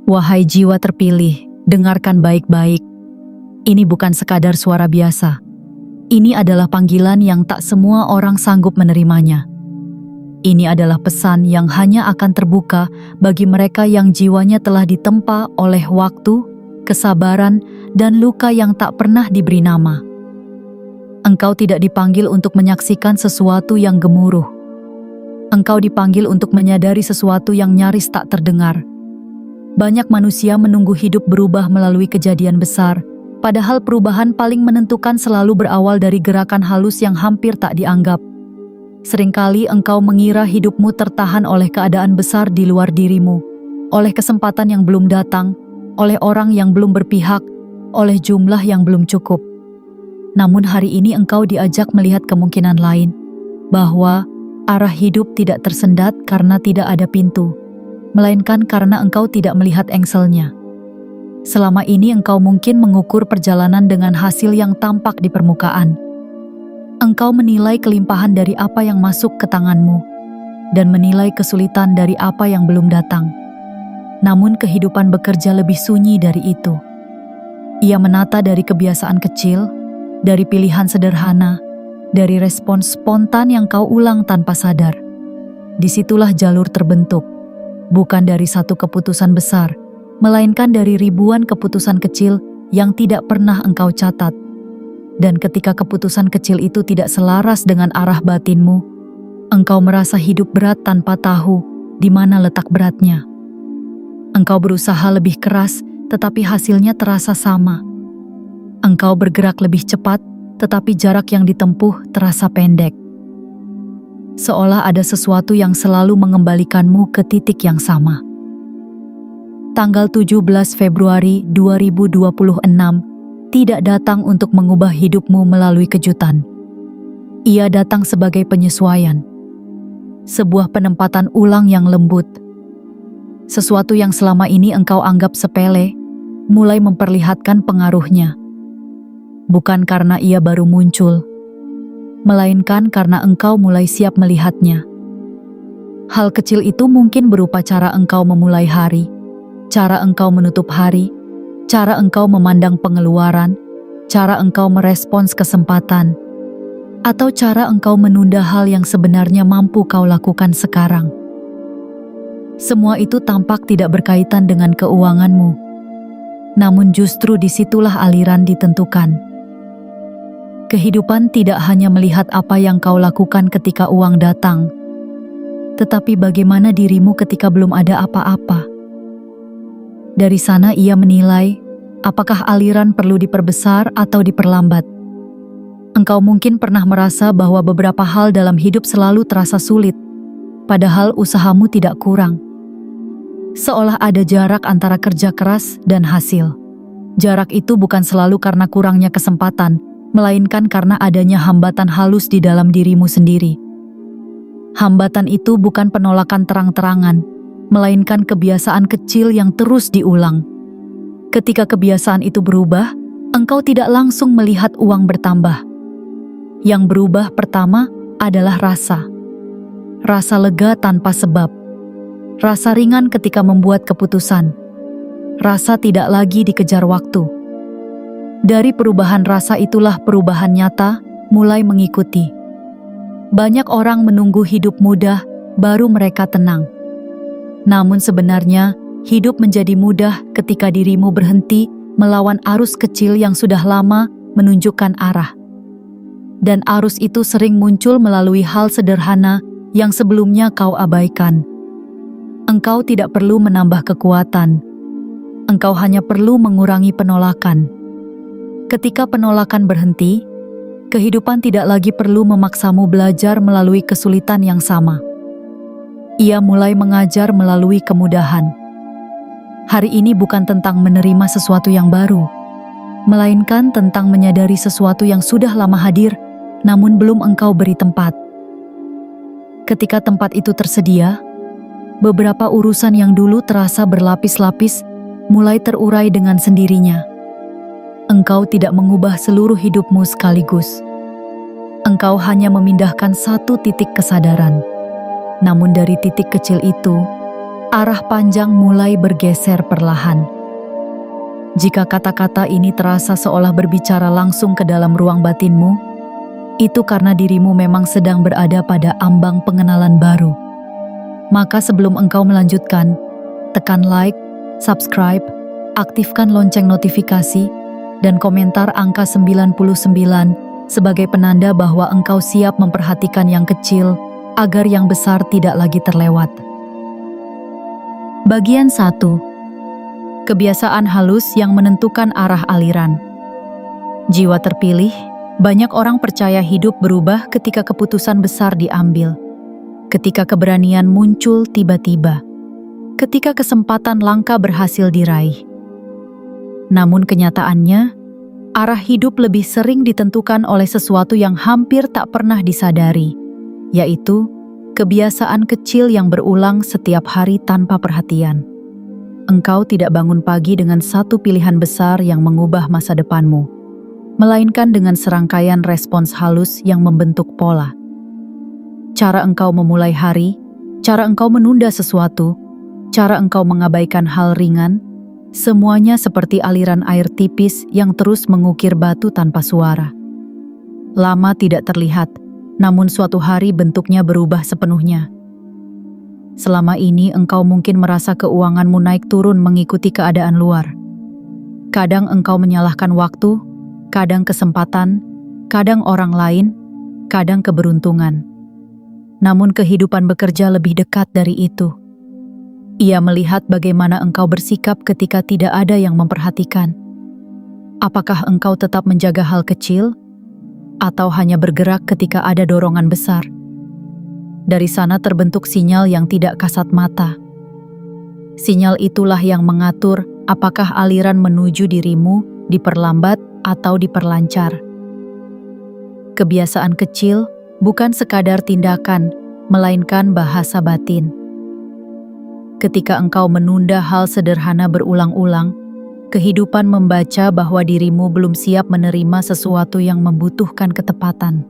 Wahai jiwa terpilih, dengarkan baik-baik. Ini bukan sekadar suara biasa. Ini adalah panggilan yang tak semua orang sanggup menerimanya. Ini adalah pesan yang hanya akan terbuka bagi mereka yang jiwanya telah ditempa oleh waktu, kesabaran, dan luka yang tak pernah diberi nama. Engkau tidak dipanggil untuk menyaksikan sesuatu yang gemuruh. Engkau dipanggil untuk menyadari sesuatu yang nyaris tak terdengar. Banyak manusia menunggu hidup berubah melalui kejadian besar, padahal perubahan paling menentukan selalu berawal dari gerakan halus yang hampir tak dianggap. Seringkali engkau mengira hidupmu tertahan oleh keadaan besar di luar dirimu, oleh kesempatan yang belum datang, oleh orang yang belum berpihak, oleh jumlah yang belum cukup. Namun hari ini engkau diajak melihat kemungkinan lain, bahwa arah hidup tidak tersendat karena tidak ada pintu, melainkan karena engkau tidak melihat engselnya. Selama ini engkau mungkin mengukur perjalanan dengan hasil yang tampak di permukaan. Engkau menilai kelimpahan dari apa yang masuk ke tanganmu, dan menilai kesulitan dari apa yang belum datang. Namun kehidupan bekerja lebih sunyi dari itu. Ia menata dari kebiasaan kecil, dari pilihan sederhana, dari respons spontan yang kau ulang tanpa sadar. Disitulah jalur terbentuk. Bukan dari satu keputusan besar, melainkan dari ribuan keputusan kecil yang tidak pernah engkau catat. Dan ketika keputusan kecil itu tidak selaras dengan arah batinmu, engkau merasa hidup berat tanpa tahu di mana letak beratnya. Engkau berusaha lebih keras, tetapi hasilnya terasa sama. Engkau bergerak lebih cepat, tetapi jarak yang ditempuh terasa pendek. Seolah ada sesuatu yang selalu mengembalikanmu ke titik yang sama. Tanggal 17 Februari 2026 tidak datang untuk mengubah hidupmu melalui kejutan. Ia datang sebagai penyesuaian. Sebuah penempatan ulang yang lembut. Sesuatu yang selama ini engkau anggap sepele, mulai memperlihatkan pengaruhnya. Bukan karena ia baru muncul, melainkan karena engkau mulai siap melihatnya. Hal kecil itu mungkin berupa cara engkau memulai hari, cara engkau menutup hari, cara engkau memandang pengeluaran, cara engkau merespons kesempatan, atau cara engkau menunda hal yang sebenarnya mampu kau lakukan sekarang. Semua itu tampak tidak berkaitan dengan keuanganmu, namun justru disitulah aliran ditentukan. Kehidupan tidak hanya melihat apa yang kau lakukan ketika uang datang, tetapi bagaimana dirimu ketika belum ada apa-apa. Dari sana ia menilai, apakah aliran perlu diperbesar atau diperlambat. Engkau mungkin pernah merasa bahwa beberapa hal dalam hidup selalu terasa sulit, padahal usahamu tidak kurang. Seolah ada jarak antara kerja keras dan hasil. Jarak itu bukan selalu karena kurangnya kesempatan, melainkan karena adanya hambatan halus di dalam dirimu sendiri. Hambatan itu bukan penolakan terang-terangan, melainkan kebiasaan kecil yang terus diulang. Ketika kebiasaan itu berubah, engkau tidak langsung melihat uang bertambah. Yang berubah pertama adalah rasa. Rasa lega tanpa sebab. Rasa ringan ketika membuat keputusan. Rasa tidak lagi dikejar waktu. Dari perubahan rasa itulah perubahan nyata mulai mengikuti. Banyak orang menunggu hidup mudah, baru mereka tenang. Namun sebenarnya, hidup menjadi mudah ketika dirimu berhenti melawan arus kecil yang sudah lama menunjukkan arah. Dan arus itu sering muncul melalui hal sederhana yang sebelumnya kau abaikan. Engkau tidak perlu menambah kekuatan. Engkau hanya perlu mengurangi penolakan. Ketika penolakan berhenti, kehidupan tidak lagi perlu memaksamu belajar melalui kesulitan yang sama. Ia mulai mengajar melalui kemudahan. Hari ini bukan tentang menerima sesuatu yang baru, melainkan tentang menyadari sesuatu yang sudah lama hadir, namun belum engkau beri tempat. Ketika tempat itu tersedia, beberapa urusan yang dulu terasa berlapis-lapis mulai terurai dengan sendirinya. Engkau tidak mengubah seluruh hidupmu sekaligus. Engkau hanya memindahkan satu titik kesadaran. Namun dari titik kecil itu, arah panjang mulai bergeser perlahan. Jika kata-kata ini terasa seolah berbicara langsung ke dalam ruang batinmu, itu karena dirimu memang sedang berada pada ambang pengenalan baru. Maka sebelum engkau melanjutkan, tekan like, subscribe, aktifkan lonceng notifikasi, dan komentar angka 99 sebagai penanda bahwa engkau siap memperhatikan yang kecil agar yang besar tidak lagi terlewat. Bagian 1. Kebiasaan halus yang menentukan arah aliran. Jiwa terpilih, banyak orang percaya hidup berubah ketika keputusan besar diambil, ketika keberanian muncul tiba-tiba, ketika kesempatan langka berhasil diraih. Namun kenyataannya, arah hidup lebih sering ditentukan oleh sesuatu yang hampir tak pernah disadari, yaitu kebiasaan kecil yang berulang setiap hari tanpa perhatian. Engkau tidak bangun pagi dengan satu pilihan besar yang mengubah masa depanmu, melainkan dengan serangkaian respons halus yang membentuk pola. Cara engkau memulai hari, cara engkau menunda sesuatu, cara engkau mengabaikan hal ringan, semuanya seperti aliran air tipis yang terus mengukir batu tanpa suara. Lama tidak terlihat, namun suatu hari bentuknya berubah sepenuhnya. Selama ini engkau mungkin merasa keuanganmu naik turun mengikuti keadaan luar. Kadang engkau menyalahkan waktu, kadang kesempatan, kadang orang lain, kadang keberuntungan. Namun kehidupan bekerja lebih dekat dari itu. Ia melihat bagaimana engkau bersikap ketika tidak ada yang memperhatikan. Apakah engkau tetap menjaga hal kecil, atau hanya bergerak ketika ada dorongan besar? Dari sana terbentuk sinyal yang tidak kasat mata. Sinyal itulah yang mengatur apakah aliran menuju dirimu diperlambat atau diperlancar. Kebiasaan kecil bukan sekadar tindakan, melainkan bahasa batin. Ketika engkau menunda hal sederhana berulang-ulang, kehidupan membaca bahwa dirimu belum siap menerima sesuatu yang membutuhkan ketepatan.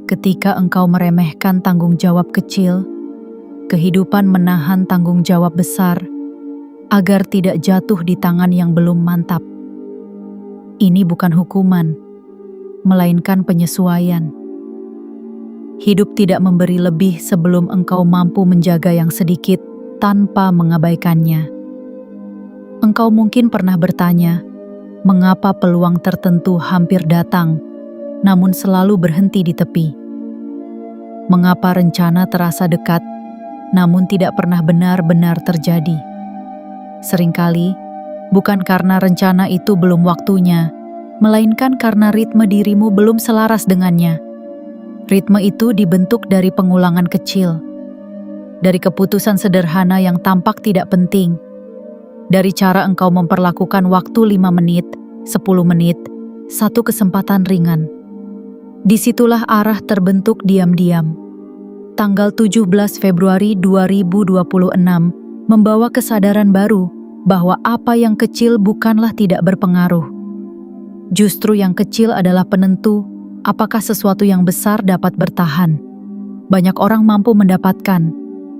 Ketika engkau meremehkan tanggung jawab kecil, kehidupan menahan tanggung jawab besar agar tidak jatuh di tangan yang belum mantap. Ini bukan hukuman, melainkan penyesuaian. Hidup tidak memberi lebih sebelum engkau mampu menjaga yang sedikit tanpa mengabaikannya. Engkau mungkin pernah bertanya, mengapa peluang tertentu hampir datang, namun selalu berhenti di tepi? Mengapa rencana terasa dekat, namun tidak pernah benar-benar terjadi? Seringkali, bukan karena rencana itu belum waktunya, melainkan karena ritme dirimu belum selaras dengannya. Ritme itu dibentuk dari pengulangan kecil, dari keputusan sederhana yang tampak tidak penting, dari cara engkau memperlakukan waktu 5 menit, 10 menit, satu kesempatan ringan. Disitulah arah terbentuk diam-diam. Tanggal 17 Februari 2026 membawa kesadaran baru bahwa apa yang kecil bukanlah tidak berpengaruh. Justru yang kecil adalah penentu apakah sesuatu yang besar dapat bertahan. Banyak orang mampu mendapatkan,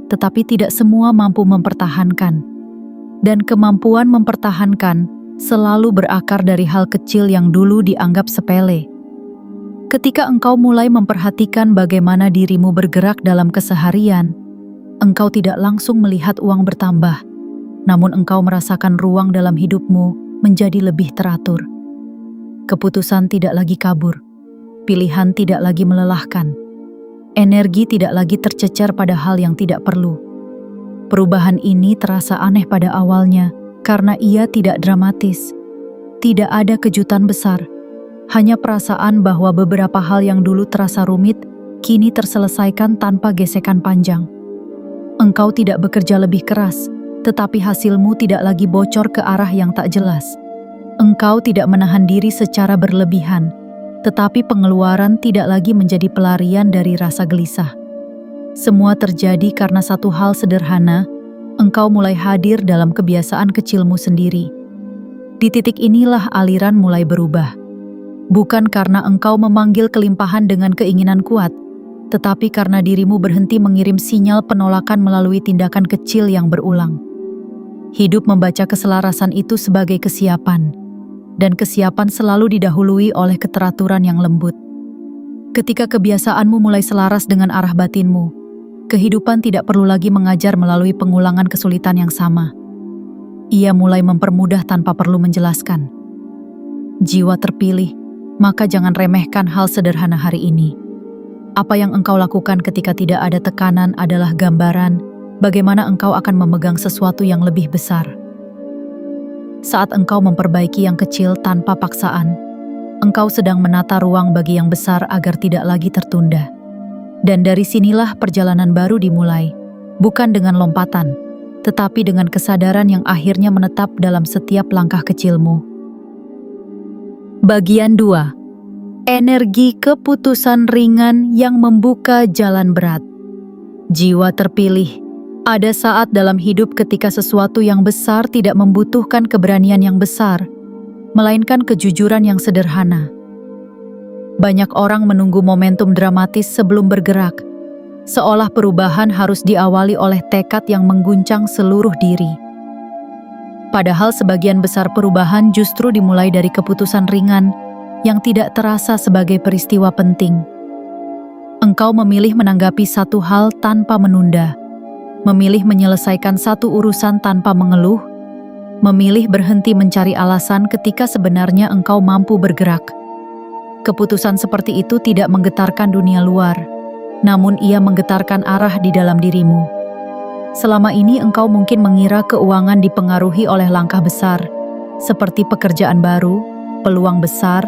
tetapi tidak semua mampu mempertahankan. Dan kemampuan mempertahankan selalu berakar dari hal kecil yang dulu dianggap sepele. Ketika engkau mulai memperhatikan bagaimana dirimu bergerak dalam keseharian, engkau tidak langsung melihat uang bertambah, namun engkau merasakan ruang dalam hidupmu menjadi lebih teratur. Keputusan tidak lagi kabur, pilihan tidak lagi melelahkan, energi tidak lagi tercecer pada hal yang tidak perlu. Perubahan ini terasa aneh pada awalnya karena ia tidak dramatis, tidak ada kejutan besar. Hanya perasaan bahwa beberapa hal yang dulu terasa rumit, kini terselesaikan tanpa gesekan panjang. Engkau tidak bekerja lebih keras, tetapi hasilmu tidak lagi bocor ke arah yang tak jelas. Engkau tidak menahan diri secara berlebihan, tetapi pengeluaran tidak lagi menjadi pelarian dari rasa gelisah. Semua terjadi karena satu hal sederhana, engkau mulai hadir dalam kebiasaan kecilmu sendiri. Di titik inilah aliran mulai berubah. Bukan karena engkau memanggil kelimpahan dengan keinginan kuat, tetapi karena dirimu berhenti mengirim sinyal penolakan melalui tindakan kecil yang berulang. Hidup membaca keselarasan itu sebagai kesiapan, dan kesiapan selalu didahului oleh keteraturan yang lembut. Ketika kebiasaanmu mulai selaras dengan arah batinmu, kehidupan tidak perlu lagi mengajar melalui pengulangan kesulitan yang sama. Ia mulai mempermudah tanpa perlu menjelaskan. Jiwa terpilih, maka jangan remehkan hal sederhana hari ini. Apa yang engkau lakukan ketika tidak ada tekanan adalah gambaran bagaimana engkau akan memegang sesuatu yang lebih besar. Saat engkau memperbaiki yang kecil tanpa paksaan, engkau sedang menata ruang bagi yang besar agar tidak lagi tertunda. Dan dari sinilah perjalanan baru dimulai, bukan dengan lompatan, tetapi dengan kesadaran yang akhirnya menetap dalam setiap langkah kecilmu. Bagian 2. Energi keputusan ringan yang membuka jalan berat. Jiwa terpilih. Ada saat dalam hidup ketika sesuatu yang besar tidak membutuhkan keberanian yang besar, melainkan kejujuran yang sederhana. Banyak orang menunggu momentum dramatis sebelum bergerak, seolah perubahan harus diawali oleh tekad yang mengguncang seluruh diri. Padahal sebagian besar perubahan justru dimulai dari keputusan ringan yang tidak terasa sebagai peristiwa penting. Engkau memilih menanggapi satu hal tanpa menunda, memilih menyelesaikan satu urusan tanpa mengeluh, memilih berhenti mencari alasan ketika sebenarnya engkau mampu bergerak. Keputusan seperti itu tidak menggetarkan dunia luar, namun ia menggetarkan arah di dalam dirimu. Selama ini engkau mungkin mengira keuangan dipengaruhi oleh langkah besar, seperti pekerjaan baru, peluang besar,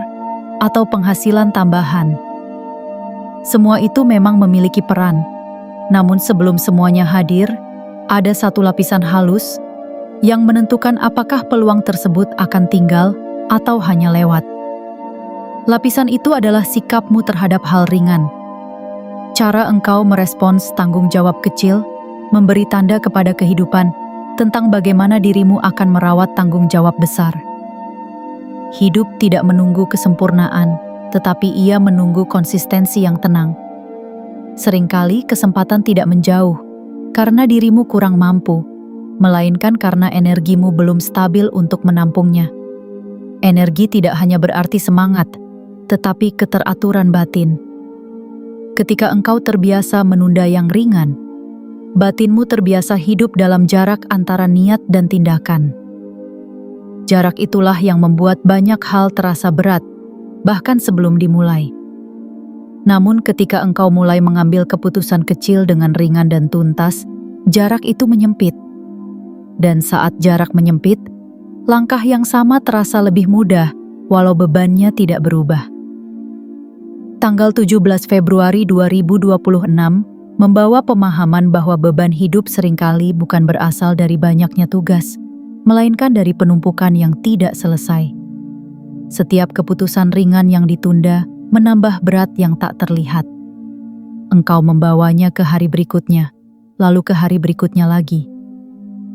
atau penghasilan tambahan. Semua itu memang memiliki peran, namun sebelum semuanya hadir, ada satu lapisan halus yang menentukan apakah peluang tersebut akan tinggal atau hanya lewat. Lapisan itu adalah sikapmu terhadap hal ringan. Cara engkau merespons tanggung jawab kecil memberi tanda kepada kehidupan tentang bagaimana dirimu akan merawat tanggung jawab besar. Hidup tidak menunggu kesempurnaan, tetapi ia menunggu konsistensi yang tenang. Seringkali kesempatan tidak menjauh karena dirimu kurang mampu, melainkan karena energimu belum stabil untuk menampungnya. Energi tidak hanya berarti semangat, tetapi keteraturan batin. Ketika engkau terbiasa menunda yang ringan, batinmu terbiasa hidup dalam jarak antara niat dan tindakan. Jarak itulah yang membuat banyak hal terasa berat, bahkan sebelum dimulai. Namun ketika engkau mulai mengambil keputusan kecil dengan ringan dan tuntas, jarak itu menyempit. Dan saat jarak menyempit, langkah yang sama terasa lebih mudah, walau bebannya tidak berubah. Tanggal 17 Februari 2026 membawa pemahaman bahwa beban hidup seringkali bukan berasal dari banyaknya tugas, melainkan dari penumpukan yang tidak selesai. Setiap keputusan ringan yang ditunda menambah berat yang tak terlihat. Engkau membawanya ke hari berikutnya, lalu ke hari berikutnya lagi.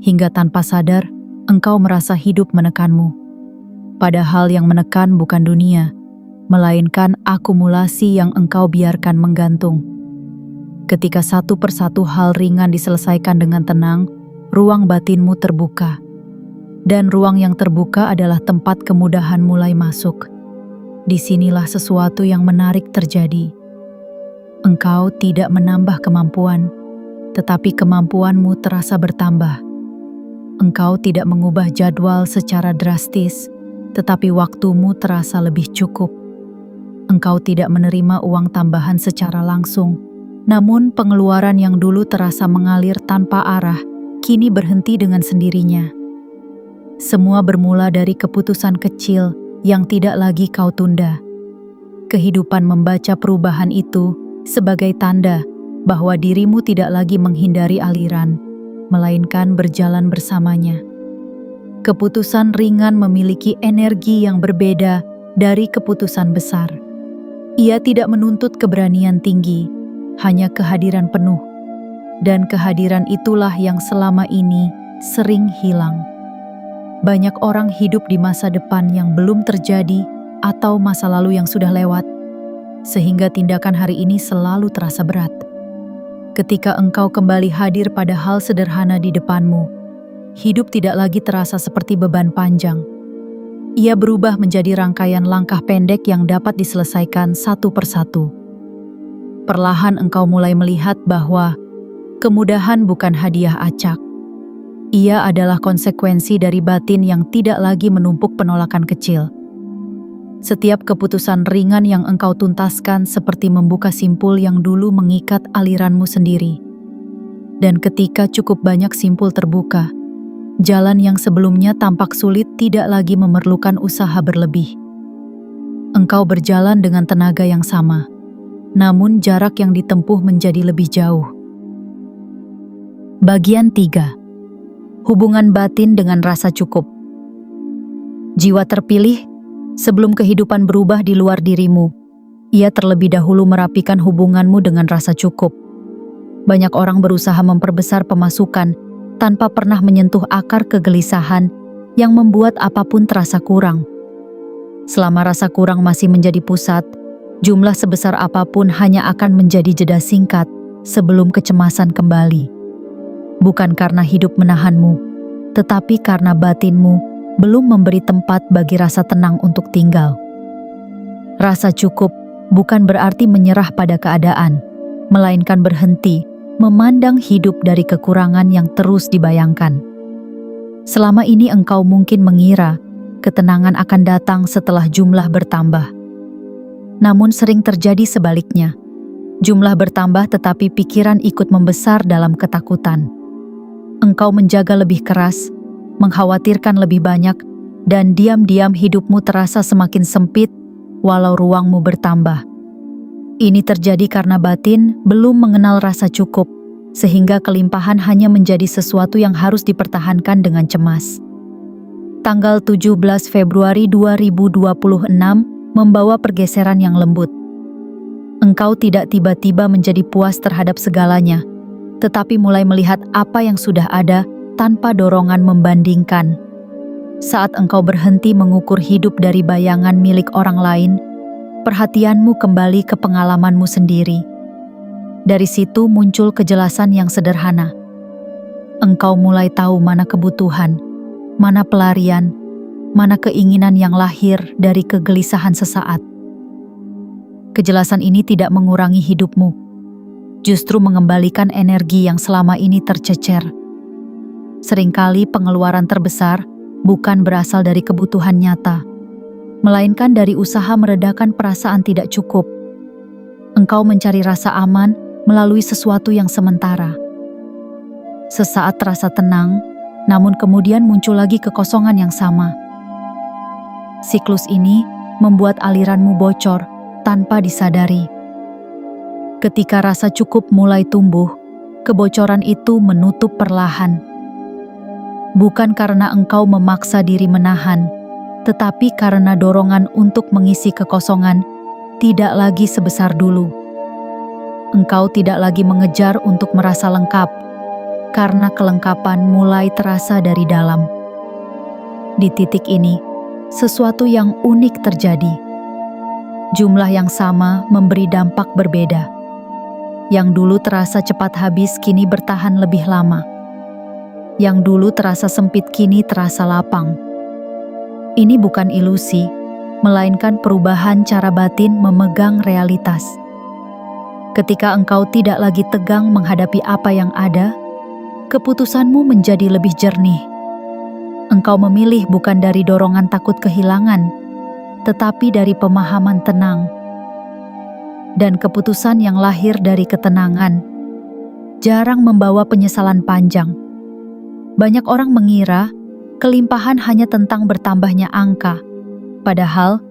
Hingga tanpa sadar, engkau merasa hidup menekanmu. Padahal yang menekan bukan dunia, melainkan akumulasi yang engkau biarkan menggantung. Ketika satu persatu hal ringan diselesaikan dengan tenang, ruang batinmu terbuka. Dan ruang yang terbuka adalah tempat kemudahan mulai masuk. Disinilah sesuatu yang menarik terjadi. Engkau tidak menambah kemampuan, tetapi kemampuanmu terasa bertambah. Engkau tidak mengubah jadwal secara drastis, tetapi waktumu terasa lebih cukup. Engkau tidak menerima uang tambahan secara langsung, namun pengeluaran yang dulu terasa mengalir tanpa arah, kini berhenti dengan sendirinya. Semua bermula dari keputusan kecil yang tidak lagi kau tunda. Kehidupan membaca perubahan itu sebagai tanda bahwa dirimu tidak lagi menghindari aliran, melainkan berjalan bersamanya. Keputusan ringan memiliki energi yang berbeda dari keputusan besar. Ia tidak menuntut keberanian tinggi, hanya kehadiran penuh. Dan kehadiran itulah yang selama ini sering hilang. Banyak orang hidup di masa depan yang belum terjadi atau masa lalu yang sudah lewat. sehingga tindakan hari ini selalu terasa berat. Ketika engkau kembali hadir pada hal sederhana di depanmu, hidup tidak lagi terasa seperti beban panjang. Ia berubah menjadi rangkaian langkah pendek yang dapat diselesaikan satu persatu. Perlahan engkau mulai melihat bahwa kemudahan bukan hadiah acak. Ia adalah konsekuensi dari batin yang tidak lagi menumpuk penolakan kecil. Setiap keputusan ringan yang engkau tuntaskan seperti membuka simpul yang dulu mengikat aliranmu sendiri. Dan ketika cukup banyak simpul terbuka, jalan yang sebelumnya tampak sulit tidak lagi memerlukan usaha berlebih. Engkau berjalan dengan tenaga yang sama, namun jarak yang ditempuh menjadi lebih jauh. Bagian 3. Hubungan batin dengan rasa cukup. Jiwa terpilih, sebelum kehidupan berubah di luar dirimu, ia terlebih dahulu merapikan hubunganmu dengan rasa cukup. Banyak orang berusaha memperbesar pemasukan tanpa pernah menyentuh akar kegelisahan yang membuat apapun terasa kurang. Selama rasa kurang masih menjadi pusat, jumlah sebesar apapun hanya akan menjadi jeda singkat sebelum kecemasan kembali. Bukan karena hidup menahanmu, tetapi karena batinmu belum memberi tempat bagi rasa tenang untuk tinggal. Rasa cukup bukan berarti menyerah pada keadaan, melainkan berhenti memandang hidup dari kekurangan yang terus dibayangkan. Selama ini engkau mungkin mengira ketenangan akan datang setelah jumlah bertambah. Namun sering terjadi sebaliknya. Jumlah bertambah tetapi pikiran ikut membesar dalam ketakutan. Engkau menjaga lebih keras, mengkhawatirkan lebih banyak, dan diam-diam hidupmu terasa semakin sempit walau ruangmu bertambah. Ini terjadi karena batin belum mengenal rasa cukup, sehingga kelimpahan hanya menjadi sesuatu yang harus dipertahankan dengan cemas. Tanggal 17 Februari 2026 membawa pergeseran yang lembut. Engkau tidak tiba-tiba menjadi puas terhadap segalanya, tetapi mulai melihat apa yang sudah ada tanpa dorongan membandingkan. Saat engkau berhenti mengukur hidup dari bayangan milik orang lain, perhatianmu kembali ke pengalamanmu sendiri. Dari situ muncul kejelasan yang sederhana. Engkau mulai tahu mana kebutuhan, mana pelarian, mana keinginan yang lahir dari kegelisahan sesaat. Kejelasan ini tidak mengurangi hidupmu, justru mengembalikan energi yang selama ini tercecer. Seringkali pengeluaran terbesar bukan berasal dari kebutuhan nyata, melainkan dari usaha meredakan perasaan tidak cukup. Engkau mencari rasa aman melalui sesuatu yang sementara. Sesaat terasa tenang, namun kemudian muncul lagi kekosongan yang sama. Siklus ini membuat aliranmu bocor tanpa disadari. Ketika rasa cukup mulai tumbuh, kebocoran itu menutup perlahan. Bukan karena engkau memaksa diri menahan, tetapi karena dorongan untuk mengisi kekosongan tidak lagi sebesar dulu. Engkau tidak lagi mengejar untuk merasa lengkap, karena kelengkapan mulai terasa dari dalam. Di titik ini, sesuatu yang unik terjadi. Jumlah yang sama memberi dampak berbeda. Yang dulu terasa cepat habis kini bertahan lebih lama. Yang dulu terasa sempit kini terasa lapang. Ini bukan ilusi, melainkan perubahan cara batin memegang realitas. Ketika engkau tidak lagi tegang menghadapi apa yang ada, keputusanmu menjadi lebih jernih. Engkau memilih bukan dari dorongan takut kehilangan, tetapi dari pemahaman tenang. Dan keputusan yang lahir dari ketenangan jarang membawa penyesalan panjang. Banyak orang mengira kelimpahan hanya tentang bertambahnya angka, padahal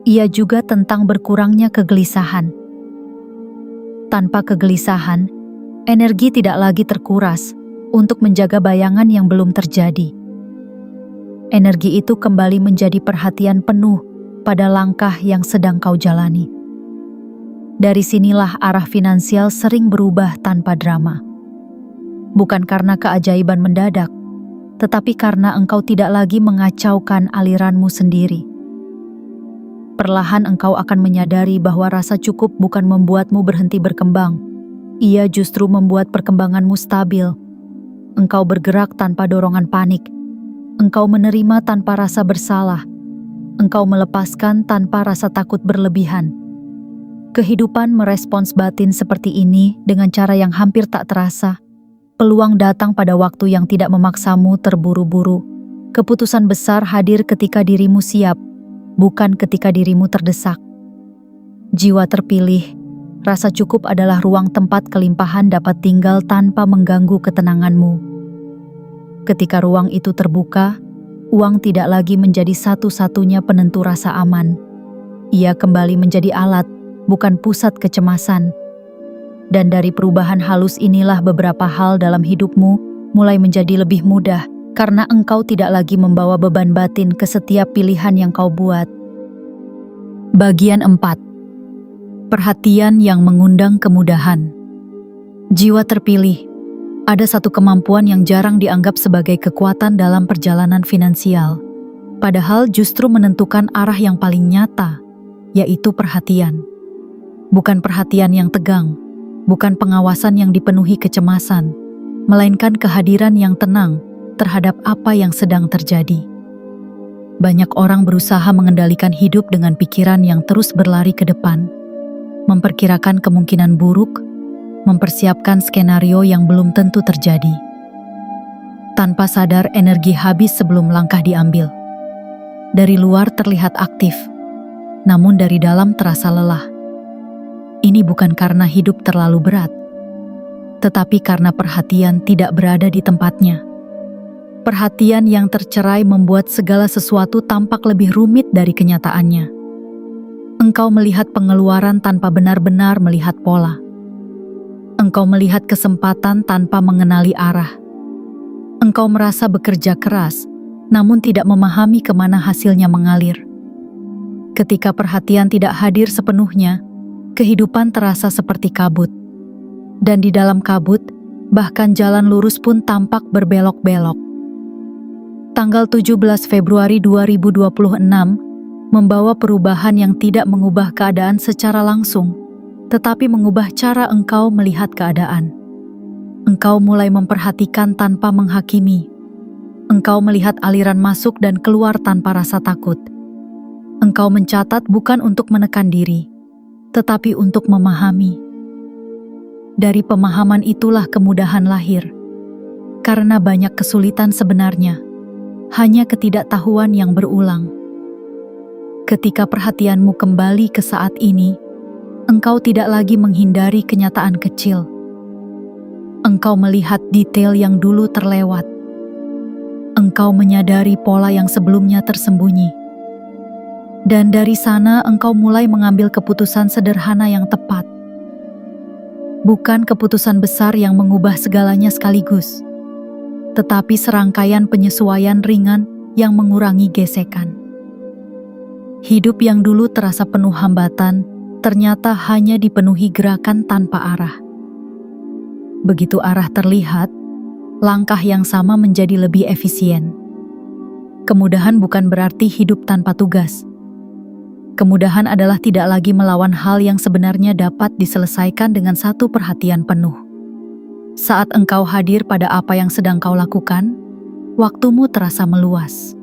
ia juga tentang berkurangnya kegelisahan. Tanpa kegelisahan, energi tidak lagi terkuras untuk menjaga bayangan yang belum terjadi. Energi itu kembali menjadi perhatian penuh pada langkah yang sedang kau jalani. Dari sinilah arah finansial sering berubah tanpa drama. Bukan karena keajaiban mendadak, tetapi karena engkau tidak lagi mengacaukan aliranmu sendiri. perlahan engkau akan menyadari bahwa rasa cukup bukan membuatmu berhenti berkembang. Ia justru membuat perkembanganmu stabil. Engkau bergerak tanpa dorongan panik. Engkau menerima tanpa rasa bersalah. Engkau melepaskan tanpa rasa takut berlebihan. Kehidupan merespons batin seperti ini dengan cara yang hampir tak terasa. Peluang datang pada waktu yang tidak memaksamu terburu-buru. Keputusan besar hadir ketika dirimu siap, bukan ketika dirimu terdesak. Jiwa terpilih, rasa cukup adalah ruang tempat kelimpahan dapat tinggal tanpa mengganggu ketenanganmu. Ketika ruang itu terbuka, uang tidak lagi menjadi satu-satunya penentu rasa aman. Ia kembali menjadi alat, bukan pusat kecemasan. Dan dari perubahan halus inilah beberapa hal dalam hidupmu mulai menjadi lebih mudah, karena engkau tidak lagi membawa beban batin ke setiap pilihan yang kau buat. Bagian 4. Perhatian yang mengundang kemudahan. Jiwa terpilih. Ada satu kemampuan yang jarang dianggap sebagai kekuatan dalam perjalanan finansial. Padahal justru menentukan arah yang paling nyata, yaitu perhatian. Bukan perhatian yang tegang, bukan pengawasan yang dipenuhi kecemasan, melainkan kehadiran yang tenang terhadap apa yang sedang terjadi. Banyak orang berusaha mengendalikan hidup dengan pikiran yang terus berlari ke depan, memperkirakan kemungkinan buruk, mempersiapkan skenario yang belum tentu terjadi. Tanpa sadar, energi habis sebelum langkah diambil. Dari luar terlihat aktif, namun dari dalam terasa lelah. Ini bukan karena hidup terlalu berat, tetapi karena perhatian tidak berada di tempatnya. Perhatian yang tercerai membuat segala sesuatu tampak lebih rumit dari kenyataannya. Engkau melihat pengeluaran tanpa benar-benar melihat pola. Engkau melihat kesempatan tanpa mengenali arah. Engkau merasa bekerja keras, namun tidak memahami kemana hasilnya mengalir. Ketika perhatian tidak hadir sepenuhnya, kehidupan terasa seperti kabut. Dan di dalam kabut, bahkan jalan lurus pun tampak berbelok-belok. Tanggal 17 Februari 2026 membawa perubahan yang tidak mengubah keadaan secara langsung, tetapi mengubah cara engkau melihat keadaan. Engkau mulai memperhatikan tanpa menghakimi. Engkau melihat aliran masuk dan keluar tanpa rasa takut. Engkau mencatat bukan untuk menekan diri, tetapi untuk memahami. Dari pemahaman itulah kemudahan lahir. Karena banyak kesulitan sebenarnya, hanya ketidaktahuan yang berulang. Ketika perhatianmu kembali ke saat ini, engkau tidak lagi menghindari kenyataan kecil. Engkau melihat detail yang dulu terlewat. Engkau menyadari pola yang sebelumnya tersembunyi. Dan dari sana engkau mulai mengambil keputusan sederhana yang tepat. Bukan keputusan besar yang mengubah segalanya sekaligus, tetapi serangkaian penyesuaian ringan yang mengurangi gesekan. Hidup yang dulu terasa penuh hambatan, ternyata hanya dipenuhi gerakan tanpa arah. Begitu arah terlihat, langkah yang sama menjadi lebih efisien. Kemudahan bukan berarti hidup tanpa tugas. Kemudahan adalah tidak lagi melawan hal yang sebenarnya dapat diselesaikan dengan satu perhatian penuh. Saat engkau hadir pada apa yang sedang kau lakukan, waktumu terasa meluas.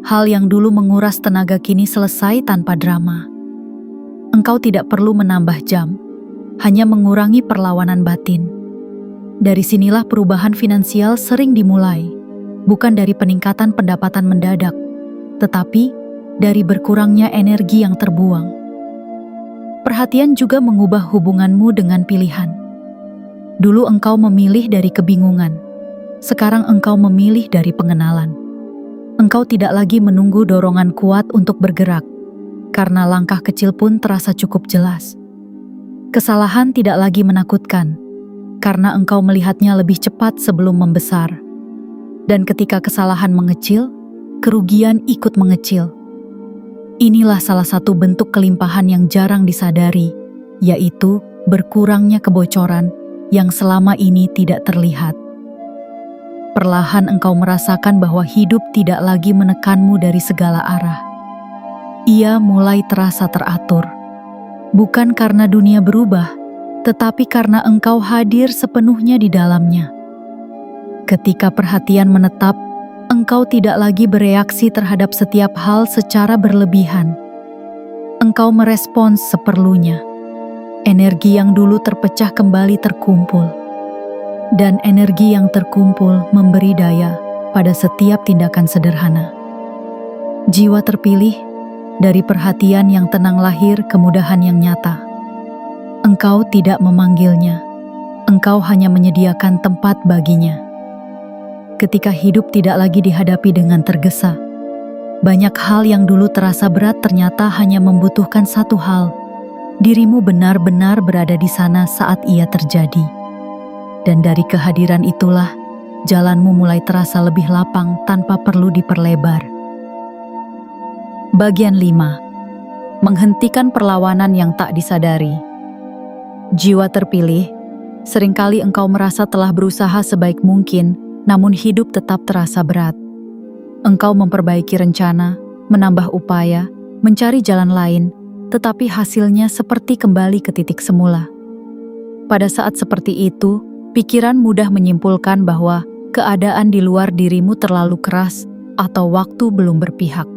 Hal yang dulu menguras tenaga kini selesai tanpa drama. Engkau tidak perlu menambah jam, hanya mengurangi perlawanan batin. Dari sinilah perubahan finansial sering dimulai, bukan dari peningkatan pendapatan mendadak, tetapi dari berkurangnya energi yang terbuang. Perhatian juga mengubah hubunganmu dengan pilihan. Dulu engkau memilih dari kebingungan, sekarang engkau memilih dari pengenalan. Engkau tidak lagi menunggu dorongan kuat untuk bergerak, karena langkah kecil pun terasa cukup jelas. Kesalahan tidak lagi menakutkan, karena engkau melihatnya lebih cepat sebelum membesar. Dan ketika kesalahan mengecil, kerugian ikut mengecil. Inilah salah satu bentuk kelimpahan yang jarang disadari, yaitu berkurangnya kebocoran yang selama ini tidak terlihat. Perlahan engkau merasakan bahwa hidup tidak lagi menekanmu dari segala arah. ia mulai terasa teratur. Bukan karena dunia berubah, tetapi karena engkau hadir sepenuhnya di dalamnya. Ketika perhatian menetap, engkau tidak lagi bereaksi terhadap setiap hal secara berlebihan. Engkau merespons seperlunya. Energi yang dulu terpecah kembali terkumpul. Dan energi yang terkumpul memberi daya pada setiap tindakan sederhana. Jiwa terpilih, dari perhatian yang tenang lahir kemudahan yang nyata. Engkau tidak memanggilnya, engkau hanya menyediakan tempat baginya. Ketika hidup tidak lagi dihadapi dengan tergesa, banyak hal yang dulu terasa berat ternyata hanya membutuhkan satu hal. Dirimu benar-benar berada di sana saat ia terjadi. Dan dari kehadiran itulah, jalanmu mulai terasa lebih lapang tanpa perlu diperlebar. Bagian 5. Menghentikan perlawanan yang tak disadari. Jiwa terpilih, seringkali engkau merasa telah berusaha sebaik mungkin, namun hidup tetap terasa berat. Engkau memperbaiki rencana, menambah upaya, mencari jalan lain, tetapi hasilnya seperti kembali ke titik semula. Pada saat seperti itu, pikiran mudah menyimpulkan bahwa keadaan di luar dirimu terlalu keras atau waktu belum berpihak.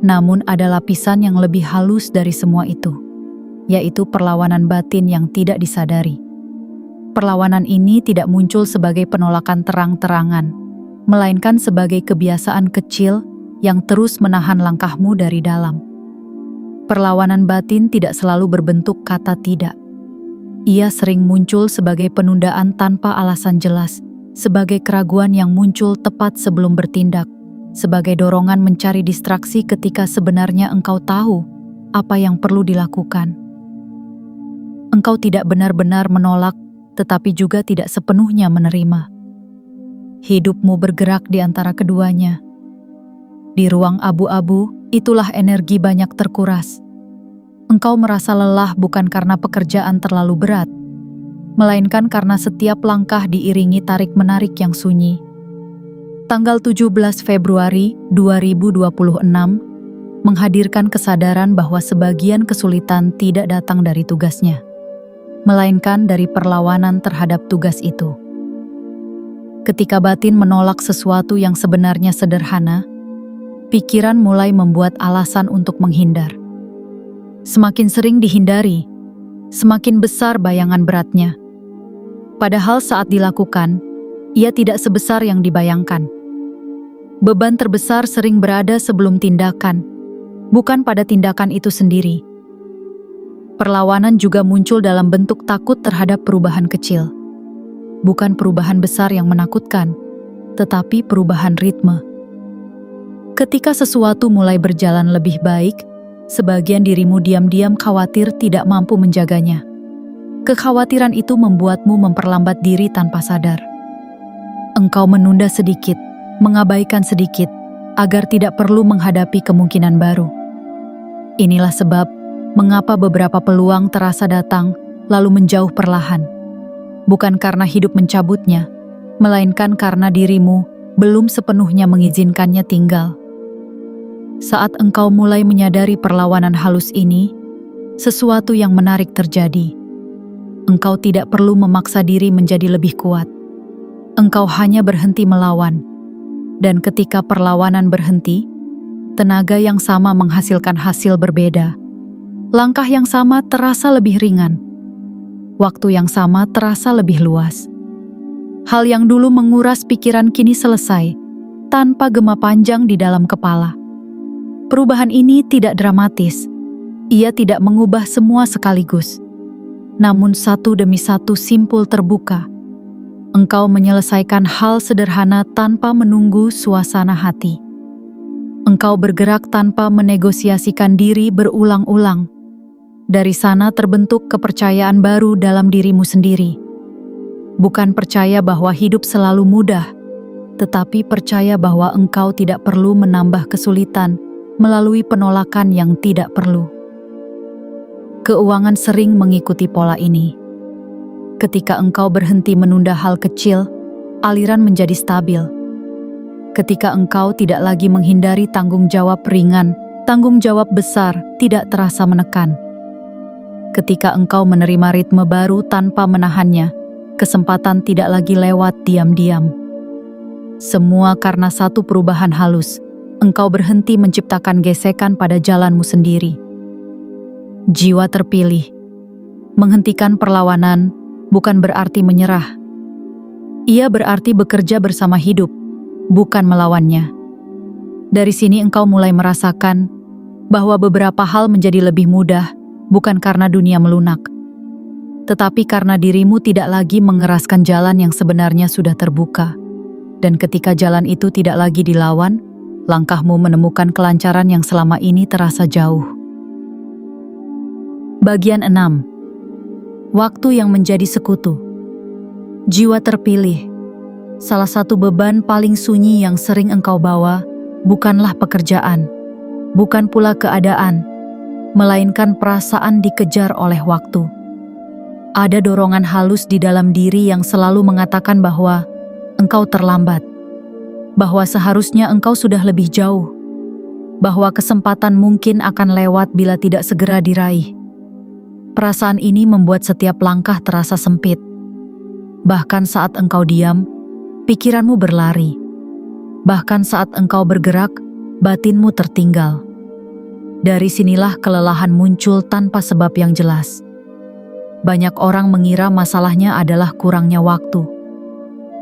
Namun ada lapisan yang lebih halus dari semua itu, yaitu perlawanan batin yang tidak disadari. Perlawanan ini tidak muncul sebagai penolakan terang-terangan, melainkan sebagai kebiasaan kecil yang terus menahan langkahmu dari dalam. Perlawanan batin tidak selalu berbentuk kata tidak. Ia sering muncul sebagai penundaan tanpa alasan jelas, sebagai keraguan yang muncul tepat sebelum bertindak, sebagai dorongan mencari distraksi ketika sebenarnya engkau tahu apa yang perlu dilakukan. Engkau tidak benar-benar menolak, tetapi juga tidak sepenuhnya menerima. Hidupmu bergerak di antara keduanya. Di ruang abu-abu, itulah energi banyak terkuras. Engkau merasa lelah bukan karena pekerjaan terlalu berat, melainkan karena setiap langkah diiringi tarik-menarik yang sunyi. Tanggal 17 Februari 2026 menghadirkan kesadaran bahwa sebagian kesulitan tidak datang dari tugasnya, melainkan dari perlawanan terhadap tugas itu. Ketika batin menolak sesuatu yang sebenarnya sederhana, pikiran mulai membuat alasan untuk menghindar. Semakin sering dihindari, semakin besar bayangan beratnya. Padahal saat dilakukan, ia tidak sebesar yang dibayangkan. Beban terbesar sering berada sebelum tindakan, bukan pada tindakan itu sendiri. Perlawanan juga muncul dalam bentuk takut terhadap perubahan kecil. Bukan perubahan besar yang menakutkan, tetapi perubahan ritme. Ketika sesuatu mulai berjalan lebih baik, sebagian dirimu diam-diam khawatir tidak mampu menjaganya. Kekhawatiran itu membuatmu memperlambat diri tanpa sadar. Engkau menunda sedikit, mengabaikan sedikit, agar tidak perlu menghadapi kemungkinan baru. Inilah sebab mengapa beberapa peluang terasa datang, lalu menjauh perlahan. Bukan karena hidup mencabutnya, melainkan karena dirimu belum sepenuhnya mengizinkannya tinggal. Saat engkau mulai menyadari perlawanan halus ini, sesuatu yang menarik terjadi. Engkau tidak perlu memaksa diri menjadi lebih kuat. Engkau hanya berhenti melawan. Dan ketika perlawanan berhenti, tenaga yang sama menghasilkan hasil berbeda. Langkah yang sama terasa lebih ringan. Waktu yang sama terasa lebih luas. Hal yang dulu menguras pikiran kini selesai, tanpa gema panjang di dalam kepala. Perubahan ini tidak dramatis. Ia tidak mengubah semua sekaligus. Namun satu demi satu simpul terbuka. Engkau menyelesaikan hal sederhana tanpa menunggu suasana hati. Engkau bergerak tanpa menegosiasikan diri berulang-ulang. Dari sana terbentuk kepercayaan baru dalam dirimu sendiri. Bukan percaya bahwa hidup selalu mudah, tetapi percaya bahwa engkau tidak perlu menambah kesulitan melalui penolakan yang tidak perlu. Keuangan sering mengikuti pola ini. Ketika engkau berhenti menunda hal kecil, aliran menjadi stabil. Ketika engkau tidak lagi menghindari tanggung jawab ringan Tanggung jawab besar tidak terasa menekan. Ketika engkau menerima ritme baru tanpa menahannya, kesempatan tidak lagi lewat diam-diam. Semua karena satu perubahan halus, engkau berhenti menciptakan gesekan pada jalanmu sendiri. Jiwa terpilih. Menghentikan perlawanan bukan berarti menyerah. Ia berarti bekerja bersama hidup, bukan melawannya. Dari sini engkau mulai merasakan bahwa beberapa hal menjadi lebih mudah, bukan karena dunia melunak, tetapi karena dirimu tidak lagi mengeraskan jalan yang sebenarnya sudah terbuka. Dan ketika jalan itu tidak lagi dilawan, langkahmu menemukan kelancaran yang selama ini terasa jauh. Bagian 6. Waktu yang menjadi sekutu. Jiwa terpilih. Salah satu beban paling sunyi yang sering engkau bawa bukanlah pekerjaan, bukan pula keadaan, melainkan perasaan dikejar oleh waktu. Ada dorongan halus di dalam diri yang selalu mengatakan bahwa engkau terlambat, bahwa seharusnya engkau sudah lebih jauh, bahwa kesempatan mungkin akan lewat bila tidak segera diraih. Perasaan ini membuat setiap langkah terasa sempit. Bahkan saat engkau diam, pikiranmu berlari. Bahkan saat engkau bergerak, batinmu tertinggal. Dari sinilah kelelahan muncul tanpa sebab yang jelas. Banyak orang mengira masalahnya adalah kurangnya waktu.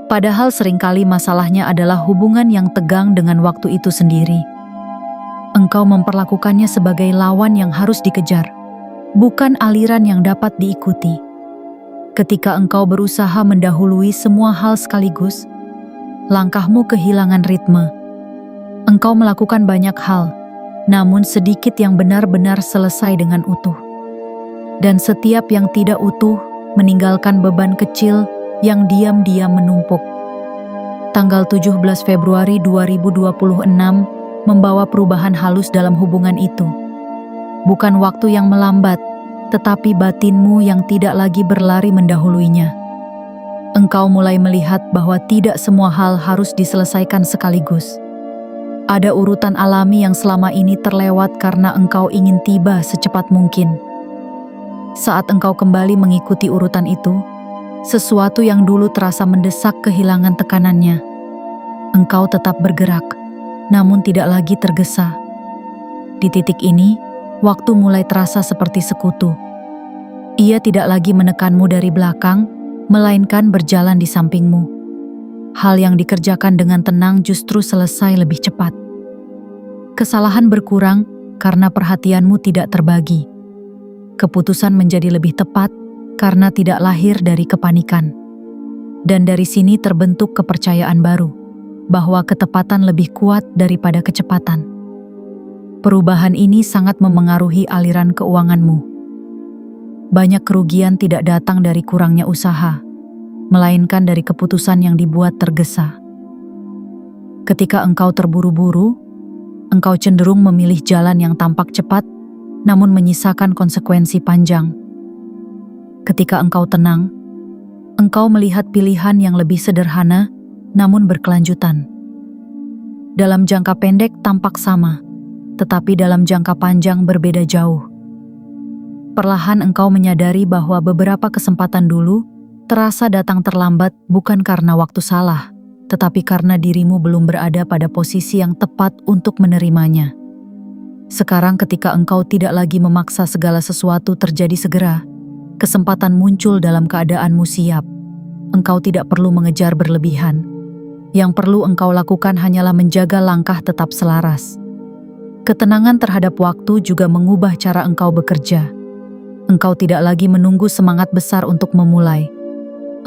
Padahal seringkali masalahnya adalah hubungan yang tegang dengan waktu itu sendiri. Engkau memperlakukannya sebagai lawan yang harus dikejar, bukan aliran yang dapat diikuti. Ketika engkau berusaha mendahului semua hal sekaligus, langkahmu kehilangan ritme. Engkau melakukan banyak hal, namun sedikit yang benar-benar selesai dengan utuh. Dan setiap yang tidak utuh meninggalkan beban kecil yang diam-diam menumpuk. Tanggal 17 Februari 2026 membawa perubahan halus dalam hubungan itu. Bukan waktu yang melambat, tetapi batinmu yang tidak lagi berlari mendahuluinya. Engkau mulai melihat bahwa tidak semua hal harus diselesaikan sekaligus. Ada urutan alami yang selama ini terlewat karena engkau ingin tiba secepat mungkin. Saat engkau kembali mengikuti urutan itu, sesuatu yang dulu terasa mendesak kehilangan tekanannya. Engkau tetap bergerak, namun tidak lagi tergesa. Di titik ini, waktu mulai terasa seperti sekutu. Ia tidak lagi menekanmu dari belakang, melainkan berjalan di sampingmu. Hal yang dikerjakan dengan tenang justru selesai lebih cepat. Kesalahan berkurang karena perhatianmu tidak terbagi. Keputusan menjadi lebih tepat karena tidak lahir dari kepanikan. Dan dari sini terbentuk kepercayaan baru, bahwa ketepatan lebih kuat daripada kecepatan. Perubahan ini sangat memengaruhi aliran keuanganmu. Banyak kerugian tidak datang dari kurangnya usaha, melainkan dari keputusan yang dibuat tergesa. Ketika engkau terburu-buru, engkau cenderung memilih jalan yang tampak cepat, namun menyisakan konsekuensi panjang. Ketika engkau tenang, engkau melihat pilihan yang lebih sederhana, namun berkelanjutan. Dalam jangka pendek tampak sama, tetapi dalam jangka panjang berbeda jauh. Perlahan engkau menyadari bahwa beberapa kesempatan dulu terasa datang terlambat bukan karena waktu salah, tetapi karena dirimu belum berada pada posisi yang tepat untuk menerimanya. Sekarang ketika engkau tidak lagi memaksa segala sesuatu terjadi segera, kesempatan muncul dalam keadaanmu siap. Engkau tidak perlu mengejar berlebihan. Yang perlu engkau lakukan hanyalah menjaga langkah tetap selaras. Ketenangan terhadap waktu juga mengubah cara engkau bekerja. Engkau tidak lagi menunggu semangat besar untuk memulai.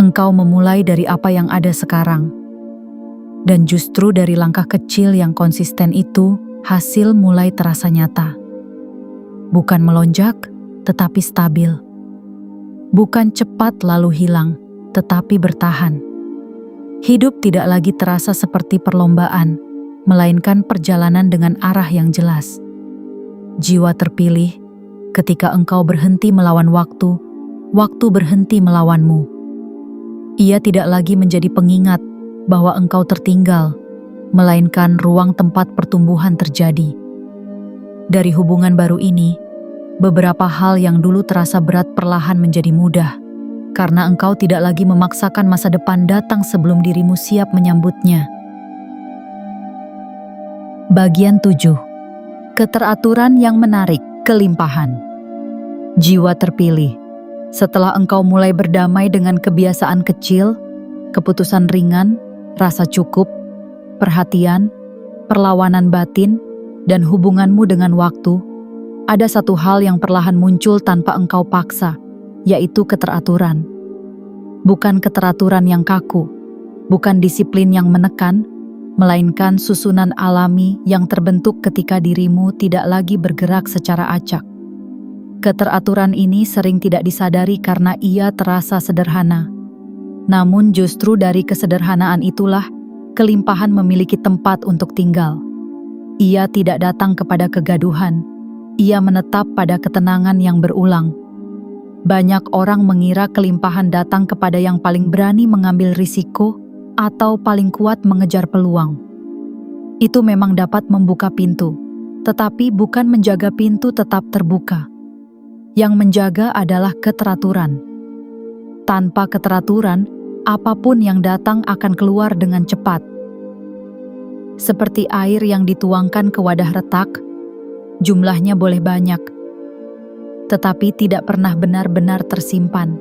Engkau memulai dari apa yang ada sekarang. Dan justru dari langkah kecil yang konsisten itu, hasil mulai terasa nyata. Bukan melonjak, tetapi stabil. Bukan cepat lalu hilang, tetapi bertahan. Hidup tidak lagi terasa seperti perlombaan, melainkan perjalanan dengan arah yang jelas. Jiwa terpilih. Ketika engkau berhenti melawan waktu, waktu berhenti melawanmu. Ia tidak lagi menjadi pengingat bahwa engkau tertinggal, melainkan ruang tempat pertumbuhan terjadi. Dari hubungan baru ini, beberapa hal yang dulu terasa berat perlahan menjadi mudah, karena engkau tidak lagi memaksakan masa depan datang sebelum dirimu siap menyambutnya. Bagian 7. Keteraturan yang menarik, kelimpahan. Jiwa terpilih. Setelah engkau mulai berdamai dengan kebiasaan kecil, keputusan ringan, rasa cukup, perhatian, perlawanan batin, dan hubunganmu dengan waktu, ada satu hal yang perlahan muncul tanpa engkau paksa, yaitu keteraturan. Bukan keteraturan yang kaku, bukan disiplin yang menekan, melainkan susunan alami yang terbentuk ketika dirimu tidak lagi bergerak secara acak. Keteraturan ini sering tidak disadari karena ia terasa sederhana. Namun justru dari kesederhanaan itulah, kelimpahan memiliki tempat untuk tinggal. Ia tidak datang kepada kegaduhan, ia menetap pada ketenangan yang berulang. Banyak orang mengira kelimpahan datang kepada yang paling berani mengambil risiko atau paling kuat mengejar peluang. Itu memang dapat membuka pintu, tetapi bukan menjaga pintu tetap terbuka. Yang menjaga adalah keteraturan. Tanpa keteraturan, apapun yang datang akan keluar dengan cepat. Seperti air yang dituangkan ke wadah retak, jumlahnya boleh banyak, tetapi tidak pernah benar-benar tersimpan.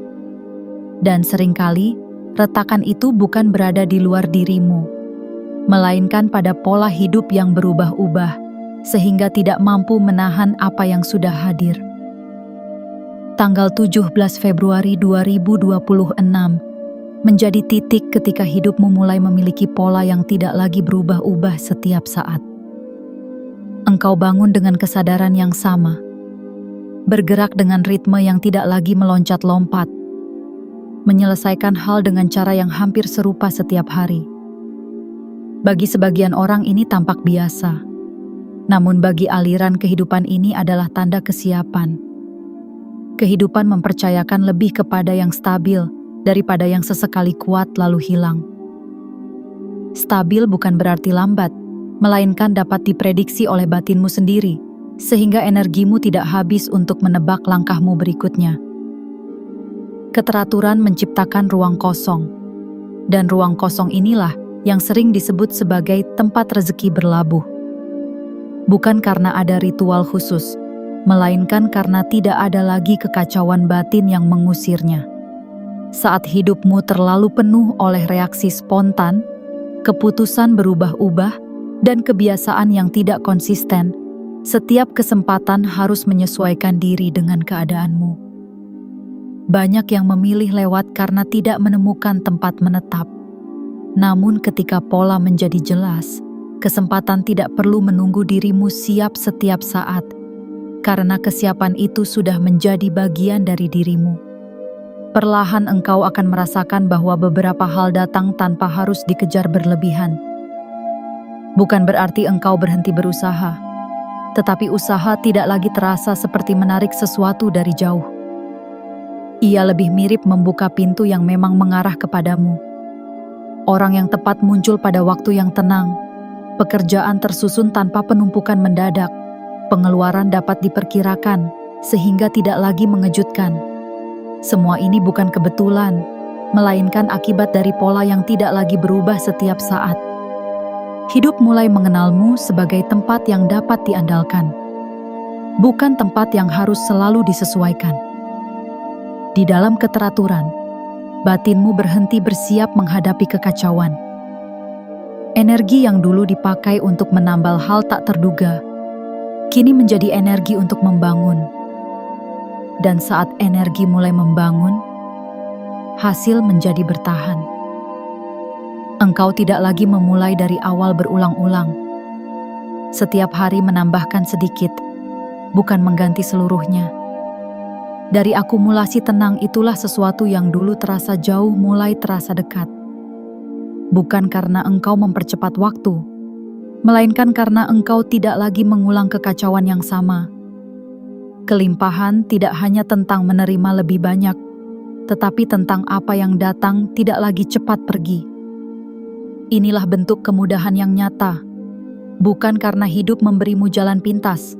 Dan seringkali, retakan itu bukan berada di luar dirimu, melainkan pada pola hidup yang berubah-ubah, sehingga tidak mampu menahan apa yang sudah hadir. Tanggal 17 Februari 2026 menjadi titik ketika hidupmu mulai memiliki pola yang tidak lagi berubah-ubah setiap saat. Engkau bangun dengan kesadaran yang sama, bergerak dengan ritme yang tidak lagi meloncat-lompat, menyelesaikan hal dengan cara yang hampir serupa setiap hari. Bagi sebagian orang ini tampak biasa, namun bagi aliran kehidupan ini adalah tanda kesiapan. Kehidupan mempercayakan lebih kepada yang stabil daripada yang sesekali kuat lalu hilang. Stabil bukan berarti lambat, melainkan dapat diprediksi oleh batinmu sendiri, sehingga energimu tidak habis untuk menebak langkahmu berikutnya. Keteraturan menciptakan ruang kosong, dan ruang kosong inilah yang sering disebut sebagai tempat rezeki berlabuh. Bukan karena ada ritual khusus, melainkan karena tidak ada lagi kekacauan batin yang mengusirnya. Saat hidupmu terlalu penuh oleh reaksi spontan, keputusan berubah-ubah, dan kebiasaan yang tidak konsisten, setiap kesempatan harus menyesuaikan diri dengan keadaanmu. Banyak yang memilih lewat karena tidak menemukan tempat menetap. Namun ketika pola menjadi jelas, kesempatan tidak perlu menunggu dirimu siap setiap saat, karena kesiapan itu sudah menjadi bagian dari dirimu. Perlahan engkau akan merasakan bahwa beberapa hal datang tanpa harus dikejar berlebihan. Bukan berarti engkau berhenti berusaha, tetapi usaha tidak lagi terasa seperti menarik sesuatu dari jauh. Ia lebih mirip membuka pintu yang memang mengarah kepadamu. Orang yang tepat muncul pada waktu yang tenang. Pekerjaan tersusun tanpa penumpukan mendadak. Pengeluaran dapat diperkirakan, sehingga tidak lagi mengejutkan. Semua ini bukan kebetulan, melainkan akibat dari pola yang tidak lagi berubah setiap saat. Hidup mulai mengenalmu sebagai tempat yang dapat diandalkan, bukan tempat yang harus selalu disesuaikan. Di dalam keteraturan, batinmu berhenti bersiap menghadapi kekacauan. Energi yang dulu dipakai untuk menambal hal tak terduga, kini menjadi energi untuk membangun. Dan saat energi mulai membangun, hasil menjadi bertahan. Engkau tidak lagi memulai dari awal berulang-ulang. Setiap hari menambahkan sedikit, bukan mengganti seluruhnya. Dari akumulasi tenang itulah sesuatu yang dulu terasa jauh mulai terasa dekat. Bukan karena engkau mempercepat waktu, melainkan karena engkau tidak lagi mengulang kekacauan yang sama. Kelimpahan tidak hanya tentang menerima lebih banyak, tetapi tentang apa yang datang tidak lagi cepat pergi. Inilah bentuk kemudahan yang nyata, bukan karena hidup memberimu jalan pintas,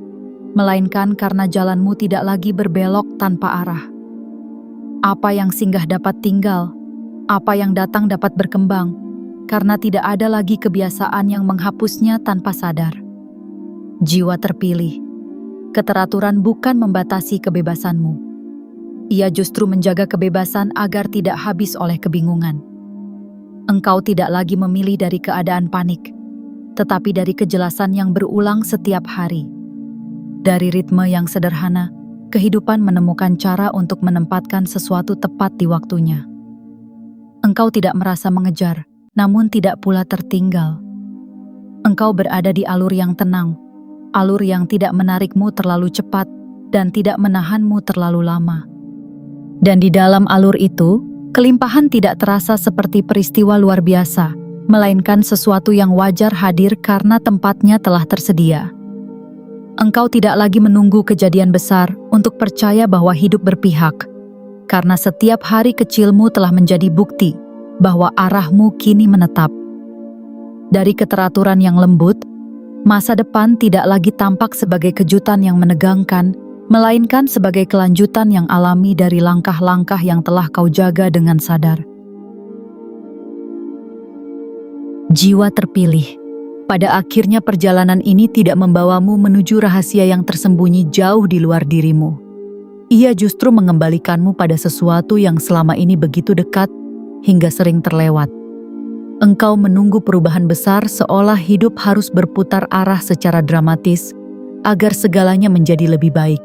melainkan karena jalanmu tidak lagi berbelok tanpa arah. Apa yang singgah dapat tinggal, apa yang datang dapat berkembang, karena tidak ada lagi kebiasaan yang menghapusnya tanpa sadar. Jiwa terpilih. Keteraturan bukan membatasi kebebasanmu. Ia justru menjaga kebebasan agar tidak habis oleh kebingungan. Engkau tidak lagi memilih dari keadaan panik, tetapi dari kejelasan yang berulang setiap hari. Dari ritme yang sederhana, kehidupan menemukan cara untuk menempatkan sesuatu tepat di waktunya. Engkau tidak merasa mengejar, namun tidak pula tertinggal. Engkau berada di alur yang tenang, alur yang tidak menarikmu terlalu cepat dan tidak menahanmu terlalu lama. Dan di dalam alur itu, kelimpahan tidak terasa seperti peristiwa luar biasa, melainkan sesuatu yang wajar hadir karena tempatnya telah tersedia. Engkau tidak lagi menunggu kejadian besar untuk percaya bahwa hidup berpihak, karena setiap hari kecilmu telah menjadi bukti bahwa arahmu kini menetap. Dari keteraturan yang lembut, masa depan tidak lagi tampak sebagai kejutan yang menegangkan, melainkan sebagai kelanjutan yang alami dari langkah-langkah yang telah kau jaga dengan sadar. Jiwa terpilih. Pada akhirnya perjalanan ini tidak membawamu menuju rahasia yang tersembunyi jauh di luar dirimu. Ia justru mengembalikanmu pada sesuatu yang selama ini begitu dekat hingga sering terlewat. Engkau menunggu perubahan besar seolah hidup harus berputar arah secara dramatis agar segalanya menjadi lebih baik.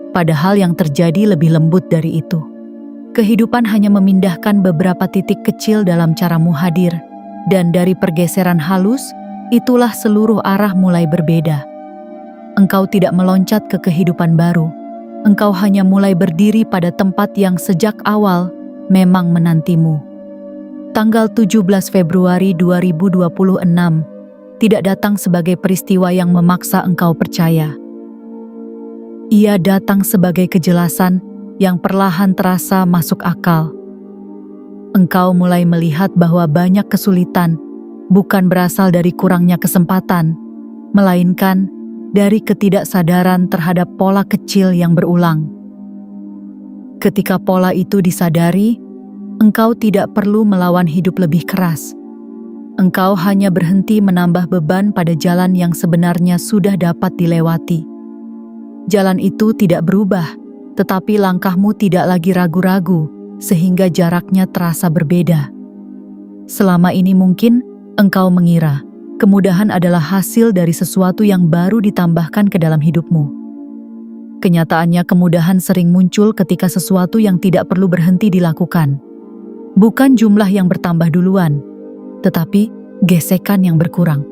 Padahal yang terjadi lebih lembut dari itu. Kehidupan hanya memindahkan beberapa titik kecil dalam caramu hadir. Dan dari pergeseran halus, itulah seluruh arah mulai berbeda. Engkau tidak meloncat ke kehidupan baru. Engkau hanya mulai berdiri pada tempat yang sejak awal memang menantimu. Tanggal 17 Februari 2026 tidak datang sebagai peristiwa yang memaksa engkau percaya. Ia datang sebagai kejelasan yang perlahan terasa masuk akal. Engkau mulai melihat bahwa banyak kesulitan bukan berasal dari kurangnya kesempatan, melainkan dari ketidaksadaran terhadap pola kecil yang berulang. Ketika pola itu disadari, engkau tidak perlu melawan hidup lebih keras. Engkau hanya berhenti menambah beban pada jalan yang sebenarnya sudah dapat dilewati. Jalan itu tidak berubah, tetapi langkahmu tidak lagi ragu-ragu, sehingga jaraknya terasa berbeda. Selama ini mungkin engkau mengira kemudahan adalah hasil dari sesuatu yang baru ditambahkan ke dalam hidupmu. Kenyataannya kemudahan sering muncul ketika sesuatu yang tidak perlu berhenti dilakukan. Bukan jumlah yang bertambah duluan, tetapi gesekan yang berkurang.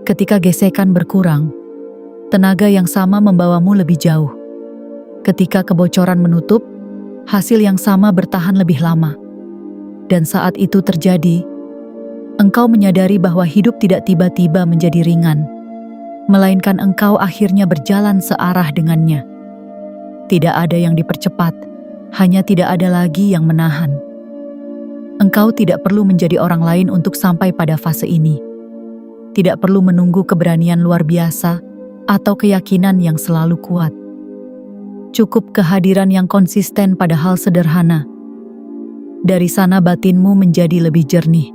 Ketika gesekan berkurang, tenaga yang sama membawamu lebih jauh. Ketika kebocoran menutup, hasil yang sama bertahan lebih lama. Dan saat itu terjadi, engkau menyadari bahwa hidup tidak tiba-tiba menjadi ringan, melainkan engkau akhirnya berjalan searah dengannya. Tidak ada yang dipercepat, hanya tidak ada lagi yang menahan. Engkau tidak perlu menjadi orang lain untuk sampai pada fase ini. Tidak perlu menunggu keberanian luar biasa atau keyakinan yang selalu kuat. Cukup kehadiran yang konsisten pada hal sederhana. Dari sana batinmu menjadi lebih jernih.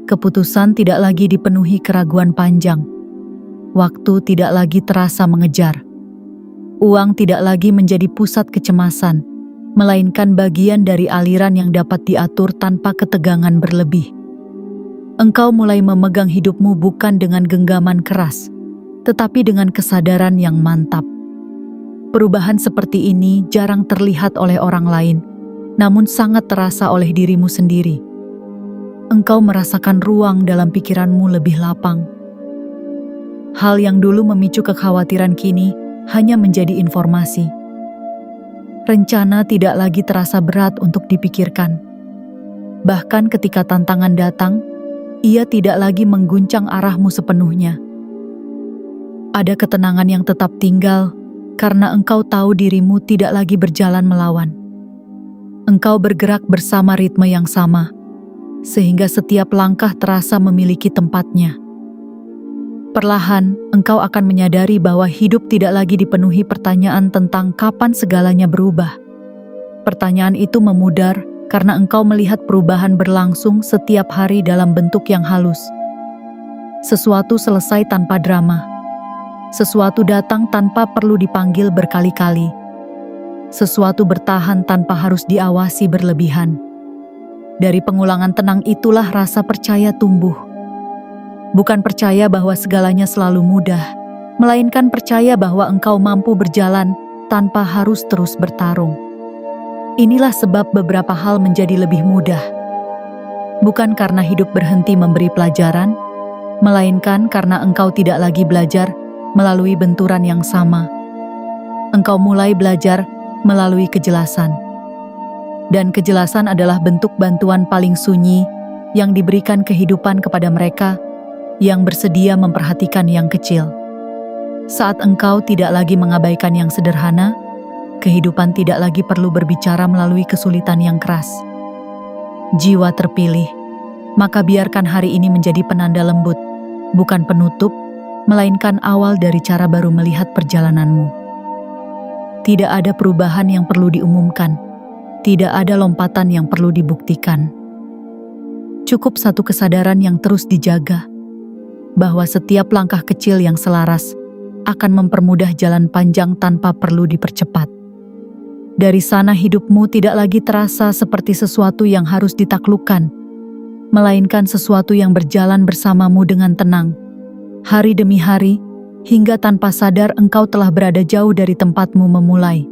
Keputusan tidak lagi dipenuhi keraguan panjang. Waktu tidak lagi terasa mengejar. Uang tidak lagi menjadi pusat kecemasan, melainkan bagian dari aliran yang dapat diatur tanpa ketegangan berlebih. Engkau mulai memegang hidupmu bukan dengan genggaman keras, tetapi dengan kesadaran yang mantap. Perubahan seperti ini jarang terlihat oleh orang lain, namun sangat terasa oleh dirimu sendiri. Engkau merasakan ruang dalam pikiranmu lebih lapang. Hal yang dulu memicu kekhawatiran kini hanya menjadi informasi. Rencana tidak lagi terasa berat untuk dipikirkan. Bahkan ketika tantangan datang, ia tidak lagi mengguncang arahmu sepenuhnya. Ada ketenangan yang tetap tinggal, karena engkau tahu dirimu tidak lagi berjalan melawan. Engkau bergerak bersama ritme yang sama, sehingga setiap langkah terasa memiliki tempatnya. Perlahan, engkau akan menyadari bahwa hidup tidak lagi dipenuhi pertanyaan tentang kapan segalanya berubah. Pertanyaan itu memudar karena engkau melihat perubahan berlangsung setiap hari dalam bentuk yang halus. Sesuatu selesai tanpa drama. Sesuatu datang tanpa perlu dipanggil berkali-kali. Sesuatu bertahan tanpa harus diawasi berlebihan. Dari pengulangan tenang itulah rasa percaya tumbuh. Bukan percaya bahwa segalanya selalu mudah, melainkan percaya bahwa engkau mampu berjalan tanpa harus terus bertarung. Inilah sebab beberapa hal menjadi lebih mudah. Bukan karena hidup berhenti memberi pelajaran, melainkan karena engkau tidak lagi belajar melalui benturan yang sama. Engkau mulai belajar melalui kejelasan. Dan kejelasan adalah bentuk bantuan paling sunyi yang diberikan kehidupan kepada mereka yang bersedia memperhatikan yang kecil. Saat engkau tidak lagi mengabaikan yang sederhana, kehidupan tidak lagi perlu berbicara melalui kesulitan yang keras. Jiwa terpilih, maka biarkan hari ini menjadi penanda lembut, bukan penutup, melainkan awal dari cara baru melihat perjalananmu. Tidak ada perubahan yang perlu diumumkan, tidak ada lompatan yang perlu dibuktikan. Cukup satu kesadaran yang terus dijaga, bahwa setiap langkah kecil yang selaras akan mempermudah jalan panjang tanpa perlu dipercepat. Dari sana hidupmu tidak lagi terasa seperti sesuatu yang harus ditaklukkan, melainkan sesuatu yang berjalan bersamamu dengan tenang, hari demi hari, hingga tanpa sadar engkau telah berada jauh dari tempatmu memulai.